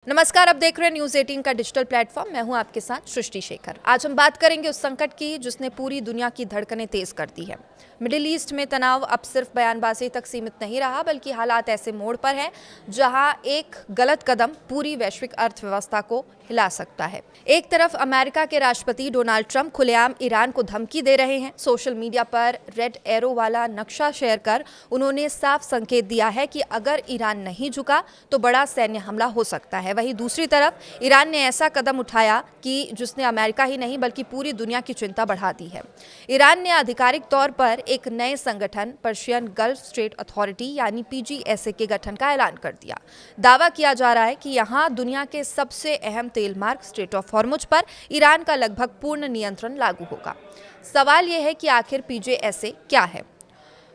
नमस्कार, आप देख रहे हैं न्यूज़ 18 का डिजिटल प्लेटफॉर्म। मैं हूं आपके साथ सृष्टि शेखर। आज हम बात करेंगे उस संकट की जिसने पूरी दुनिया की धड़कनें तेज कर दी है। मिडिल ईस्ट में तनाव अब सिर्फ बयानबाजी तक सीमित नहीं रहा, बल्कि हालात ऐसे मोड़ पर हैं जहां एक गलत कदम पूरी वैश्विक अर्थव्यवस्था को हिला सकता है। एक तरफ अमेरिका के राष्ट्रपति डोनाल्ड ट्रंप खुलेआम ईरान को धमकी दे रहे हैं। सोशल मीडिया पर रेड एरो वाला नक्शा शेयर कर उन्होंने साफ संकेत दिया है कि अगर ईरान नहीं झुका तो बड़ा सैन्य हमला हो सकता है। वहीं दूसरी तरफ ईरान ने ऐसा कदम उठाया कि जिसने अमेरिका ही नहीं बल्कि पूरी दुनिया की चिंता बढ़ा दी है। ईरान ने आधिकारिक तौर पर एक नए संगठन पर्शियन गल्फ स्टेट अथॉरिटी यानी PGSA के गठन का ऐलान कर दिया। दावा किया जा रहा है कि यहां दुनिया के सबसे अहम तेल मार्ग स्ट्रेट ऑफ हॉर्मुज पर ईरान का लगभग पूर्ण नियंत्रण लागू होगा। सवाल यह है कि आखिर PGSA क्या है,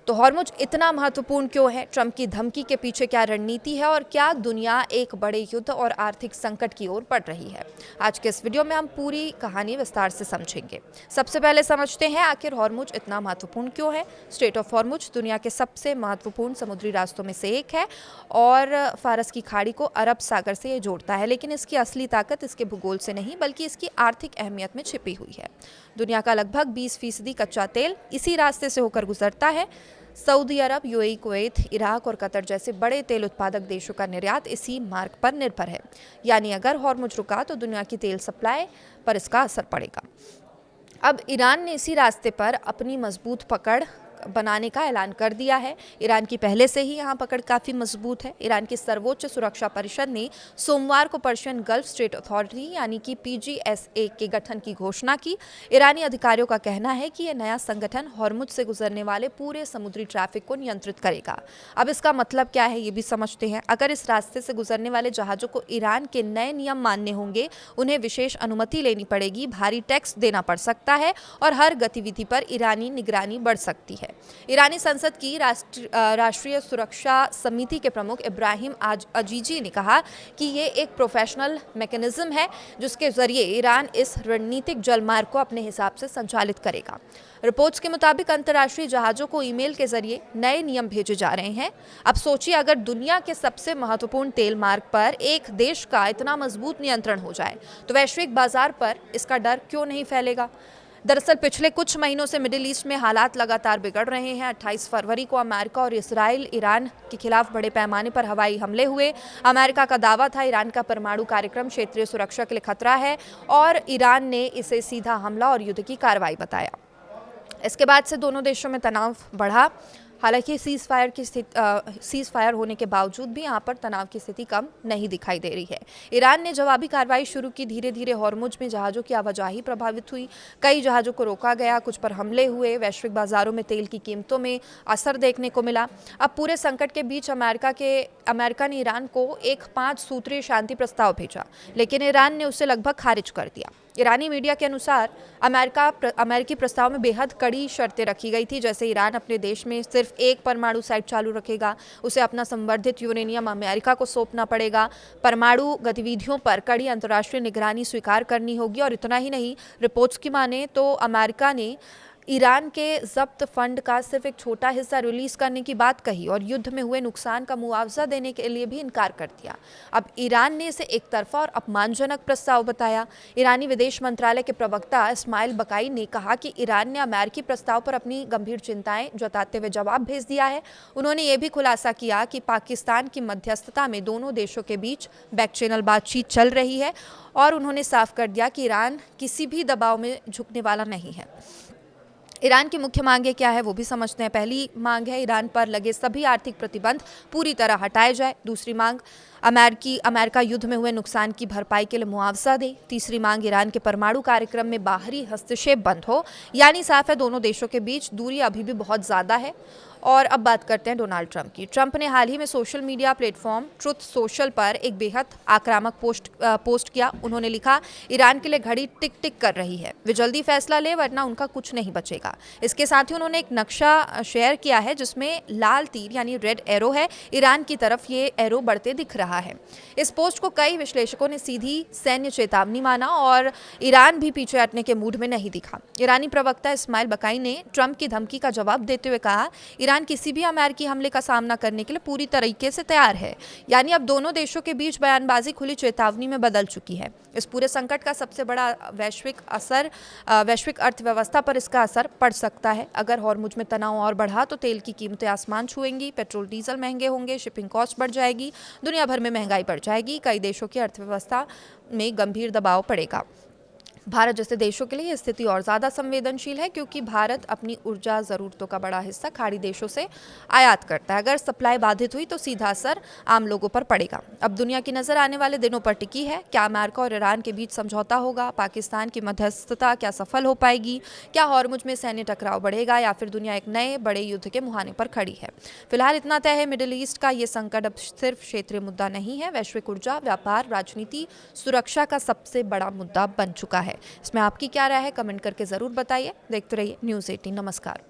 तो हॉर्मुज इतना महत्वपूर्ण क्यों है, ट्रंप की धमकी के पीछे क्या रणनीति है और क्या दुनिया एक बड़े युद्ध और आर्थिक संकट की ओर बढ़ रही है। आज के इस वीडियो में हम पूरी कहानी विस्तार से समझेंगे। सबसे पहले समझते हैं आखिर हॉर्मुज इतना महत्वपूर्ण क्यों है। स्ट्रेट ऑफ हॉर्मुज दुनिया के सबसे महत्वपूर्ण समुद्री रास्तों में से एक है और फारस की खाड़ी को अरब सागर से ये जोड़ता है, लेकिन इसकी असली ताकत इसके भूगोल से नहीं बल्कि इसकी आर्थिक अहमियत में छिपी हुई है। दुनिया का लगभग 20% कच्चा तेल इसी रास्ते से होकर गुजरता है। सऊदी अरब, UAE, कुवैत, इराक और कतर जैसे बड़े तेल उत्पादक देशों का निर्यात इसी मार्ग पर निर्भर है। यानी अगर हॉर्मुज रुका तो दुनिया की तेल सप्लाई पर इसका असर पड़ेगा। अब ईरान ने इसी रास्ते पर अपनी मजबूत पकड़ बनाने का ऐलान कर दिया है। ईरान की पहले से ही यहाँ पकड़ काफ़ी मजबूत है। ईरान की सर्वोच्च सुरक्षा परिषद ने सोमवार को पर्शियन गल्फ स्टेट अथॉरिटी यानी कि PGSA के गठन की घोषणा की। ईरानी अधिकारियों का कहना है कि यह नया संगठन हॉर्मुज से गुजरने वाले पूरे समुद्री ट्रैफिक को नियंत्रित करेगा। अब इसका मतलब क्या है ये भी समझते हैं। अगर इस रास्ते से गुजरने वाले जहाज़ों को ईरान के नए नियम मानने होंगे, उन्हें विशेष अनुमति लेनी पड़ेगी, भारी टैक्स देना पड़ सकता है और हर गतिविधि पर ईरानी निगरानी बढ़ सकती है। ईरानी संसद की राष्ट्रीय सुरक्षा समिति के प्रमुख इब्राहिम अजीजी ने कहा कि ये एक प्रोफेशनल मैकेनिज्म है जिसके जरिए ईरान इस रणनीतिक जलमार्ग को अपने हिसाब से संचालित करेगा। रिपोर्ट्स के मुताबिक अंतर्राष्ट्रीय जहाज़ों को ईमेल के जरिए नए नियम भेजे जा रहे हैं। अब सोचिए, अगर दुनिया के सबसे महत्वपूर्ण तेल मार्ग पर एक देश का इतना मजबूत नियंत्रण हो जाए तो वैश्विक बाजार पर इसका डर क्यों नहीं फैलेगा। दरअसल पिछले कुछ महीनों से मिडिल ईस्ट में हालात लगातार बिगड़ रहे हैं। 28 फरवरी को अमेरिका और इसराइल ईरान के खिलाफ बड़े पैमाने पर हवाई हमले हुए। अमेरिका का दावा था ईरान का परमाणु कार्यक्रम क्षेत्रीय सुरक्षा के लिए खतरा है और ईरान ने इसे सीधा हमला और युद्ध की कार्रवाई बताया। इसके बाद से दोनों देशों में तनाव बढ़ा। हालांकि सीज फायर होने के बावजूद भी यहाँ पर तनाव की स्थिति कम नहीं दिखाई दे रही है। ईरान ने जवाबी कार्रवाई शुरू की। धीरे धीरे हॉर्मुज में जहाज़ों की आवाजाही प्रभावित हुई। कई जहाज़ों को रोका गया, कुछ पर हमले हुए। वैश्विक बाजारों में तेल की कीमतों में असर देखने को मिला। अब पूरे संकट के बीच अमेरिका ने ईरान को एक 5 सूत्रीय शांति प्रस्ताव भेजा, लेकिन ईरान ने उसे लगभग खारिज कर दिया। ईरानी मीडिया के अनुसार अमेरिकी प्रस्ताव में बेहद कड़ी शर्तें रखी गई थी, जैसे ईरान अपने देश में सिर्फ एक परमाणु साइट चालू रखेगा, उसे अपना संवर्धित यूरेनियम अमेरिका को सौंपना पड़ेगा, परमाणु गतिविधियों पर कड़ी अंतर्राष्ट्रीय निगरानी स्वीकार करनी होगी और इतना ही नहीं, रिपोर्ट्स की माने तो अमेरिका ने ईरान के जब्त फंड का सिर्फ एक छोटा हिस्सा रिलीज करने की बात कही और युद्ध में हुए नुकसान का मुआवजा देने के लिए भी इनकार कर दिया। अब ईरान ने इसे एक तरफा और अपमानजनक प्रस्ताव बताया। ईरानी विदेश मंत्रालय के प्रवक्ता इस्माइल बकाई ने कहा कि ईरान ने अमेरिकी प्रस्ताव पर अपनी गंभीर चिंताएं जताते हुए जवाब भेज दिया है। उन्होंने ये भी खुलासा किया कि पाकिस्तान की मध्यस्थता में दोनों देशों के बीच बैक चैनल बातचीत चल रही है और उन्होंने साफ कर दिया कि ईरान किसी भी दबाव में झुकने वाला नहीं है। ईरान की मुख्य मांगें क्या है वो भी समझते हैं। पहली मांग है ईरान पर लगे सभी आर्थिक प्रतिबंध पूरी तरह हटाए जाए। दूसरी मांग अमेरिका युद्ध में हुए नुकसान की भरपाई के लिए मुआवजा दे। तीसरी मांग ईरान के परमाणु कार्यक्रम में बाहरी हस्तक्षेप बंद हो। यानी साफ है दोनों देशों के बीच दूरी अभी भी बहुत ज़्यादा है। और अब बात करते हैं डोनाल्ड ट्रंप की। ट्रंप ने हाल ही में social media platform truth social पर एक बेहद आक्रामक पोस्ट किया। उन्होंने लिखा, ईरान के लिए घड़ी टिक टिक कर रही है, वे जल्दी फैसला ले वरना उनका कुछ नहीं बचेगा। इसके साथ ही उन्होंने एक नक्शा शेयर किया है जिसमें लाल तीर यानी रेड एरो है। ईरान की तरफ ये एरो बढ़ते दिख रहा है। इस पोस्ट को कई विश्लेषकों ने सीधी सैन्य चेतावनी माना और ईरान भी पीछे हटने के मूड में नहीं दिखा। ईरानी प्रवक्ता इस्माइल बकाई ने ट्रंप की धमकी का जवाब देते हुए कहा, ईरान ईरान किसी भी अमेरिकी हमले का सामना करने के लिए पूरी तरीके से तैयार है। यानी अब दोनों देशों के बीच बयानबाजी खुली चेतावनी में बदल चुकी है। इस पूरे संकट का सबसे बड़ा वैश्विक अर्थव्यवस्था पर इसका असर पड़ सकता है। अगर हॉर्मुज में तनाव और बढ़ा तो तेल की कीमतें आसमान छुएंगी, पेट्रोल डीजल महंगे होंगे, शिपिंग कॉस्ट बढ़ जाएगी, दुनिया भर में महंगाई बढ़ जाएगी, कई देशों की अर्थव्यवस्था में गंभीर दबाव पड़ेगा। भारत जैसे देशों के लिए ये स्थिति और ज़्यादा संवेदनशील है, क्योंकि भारत अपनी ऊर्जा ज़रूरतों का बड़ा हिस्सा खाड़ी देशों से आयात करता है। अगर सप्लाई बाधित हुई तो सीधा असर आम लोगों पर पड़ेगा। अब दुनिया की नज़र आने वाले दिनों पर टिकी है। क्या अमेरिका और ईरान के बीच समझौता होगा? पाकिस्तान की मध्यस्थता क्या सफल हो पाएगी? क्या हॉर्मुज में सैन्य टकराव बढ़ेगा या फिर दुनिया एक नए बड़े युद्ध के मुहाने पर खड़ी है? फिलहाल इतना तय है, मिडिल ईस्ट का ये संकट अब सिर्फ क्षेत्रीय मुद्दा नहीं है, वैश्विक ऊर्जा, व्यापार, राजनीति, सुरक्षा का सबसे बड़ा मुद्दा बन चुका है। इसमें आपकी क्या राय है? कमेंट करके ज़रूर बताइए। देखते रहिए न्यूज़ 18। नमस्कार।